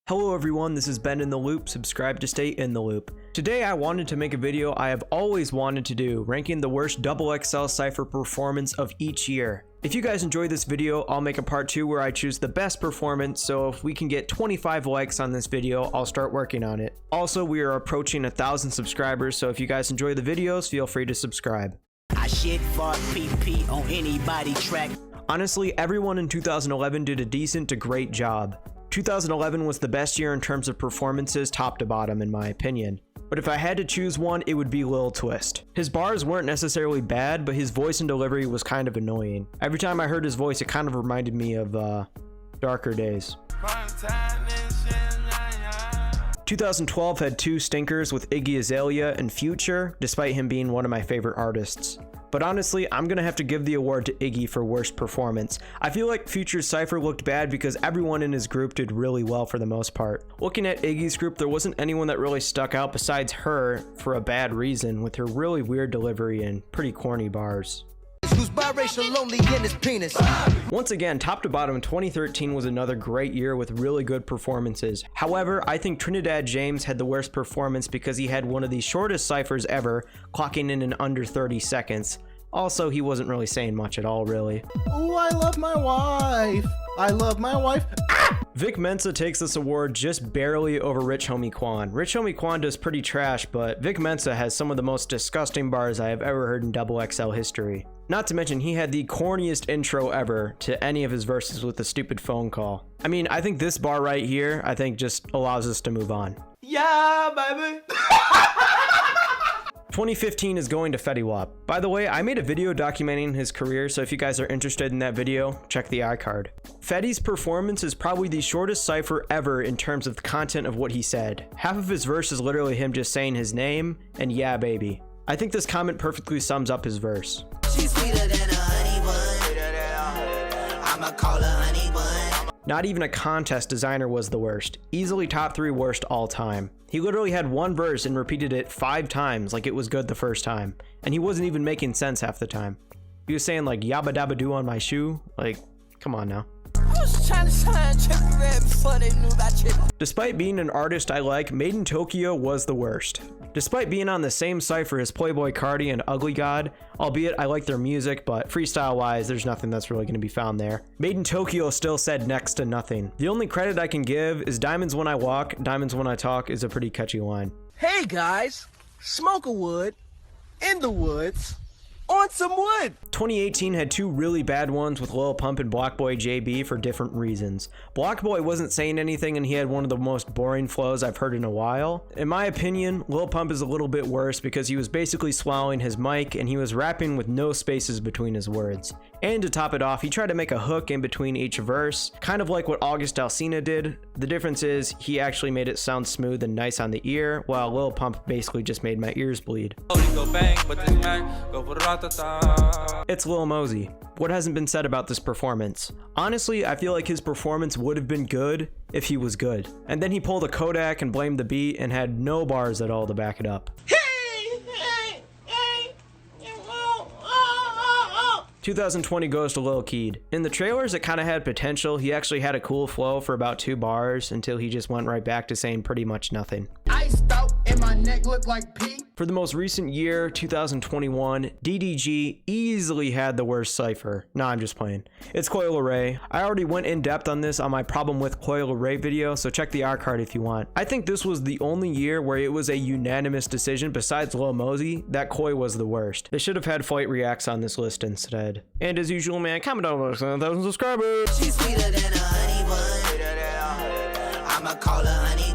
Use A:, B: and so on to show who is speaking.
A: Hello everyone, this is Ben in the Loop. Subscribe to stay in the loop. Today I wanted to make a video I have always wanted to do, ranking the worst XXL Cypher performance of each year. If you guys enjoy this video, I'll make a part 2 where I choose the best performance, so if we can get 25 likes on this video, I'll start working on it. Also, we are approaching 1,000 subscribers, so if you guys enjoy the videos, feel free to subscribe.
B: I shit for PP on anybody track.
A: Honestly, everyone in 2011 did a decent to great job. 2011 was the best year in terms of performances top to bottom in my opinion. But if I had to choose one, it would be Lil Twist. His bars weren't necessarily bad, but his voice and delivery was kind of annoying. Every time I heard his voice, it kind of reminded me of darker days. 2012 had two stinkers with Iggy, Azalea, and Future, despite him being one of my favorite artists. But honestly, I'm gonna have to give the award to Iggy for worst performance. I feel like Future's Cypher looked bad because everyone in his group did really well for the most part. Looking at Iggy's group, there wasn't anyone that really stuck out besides her for a bad reason, with her really weird delivery and pretty corny bars. Once again, top to bottom, 2013 was another great year with really good performances. However, I think Trinidad James had the worst performance because he had one of the shortest ciphers ever, clocking in under 30 seconds. Also, he wasn't really saying much at all, really.
C: Oh, I love my wife. I love my wife. Ah!
A: Vic Mensa takes this award just barely over Rich Homie Quan. Rich Homie Quan does pretty trash, but Vic Mensa has some of the most disgusting bars I have ever heard in XXL history. Not to mention, he had the corniest intro ever to any of his verses with the stupid phone call. I mean, I think this bar right here, I think just allows us to move on.
C: Yeah, baby.
A: 2015 is going to Fetty Wap. By the way, I made a video documenting his career, so if you guys are interested in that video, check the iCard. Fetty's performance is probably the shortest cypher ever in terms of the content of what he said. Half of his verse is literally him just saying his name and yeah baby. I think this comment perfectly sums up his verse.
B: She's sweeter than a honey bun. I'ma call her honey bun.
A: Not even a contest, Desiigner was the worst. Easily top 3 worst all time. He literally had one verse and repeated it 5 times like it was good the first time. And he wasn't even making sense half the time. He was saying like yabba dabba doo on my shoe. Like, come on now.
B: I was trying to sign Triple Red before they knew about you.
A: Despite being an artist I like, Made in Tokyo was the worst. Despite being on the same cypher as Playboy Carti and Ugly God, albeit I like their music, but freestyle wise, there's nothing that's really going to be found there. Made in Tokyo still said next to nothing. The only credit I can give is Diamonds When I Walk, Diamonds When I Talk is a pretty catchy line.
C: Hey guys, smoke a wood in the woods on some wood.
A: 2018 had 2 really bad ones with Lil Pump and Blockboy JB for different reasons. Blockboy wasn't saying anything and he had one of the most boring flows I've heard in a while. In my opinion, Lil Pump is a little bit worse because he was basically swallowing his mic and he was rapping with no spaces between his words. And to top it off, he tried to make a hook in between each verse, kind of like what August Alsina did. The difference is he actually made it sound smooth and nice on the ear, while Lil Pump basically just made my ears bleed. It's Lil Mosey. What hasn't been said about this performance? Honestly, I feel like his performance would have been good if he was good. And then he pulled a Kodak and blamed the beat and had no bars at all to back it up. 2020 goes to Lil Keed. In the trailers, it kind of had potential. He actually had a cool flow for about 2 bars until he just went right back to saying pretty much nothing.
C: Iced out and my neck look like pee.
A: For the most recent year, 2021, DDG easily had the worst cypher. Nah, I'm just playing. It's Coi Leray. I already went in depth on this on my problem with Coi Leray video, so check the iCard if you want. I think this was the only year where it was a unanimous decision besides Lil Mosey that Coi was the worst. They should have had Flight Reacts on this list instead. And as usual, man, comment down below 1,000 subscribers.
B: She's sweeter than a honey bun. I'ma call her honey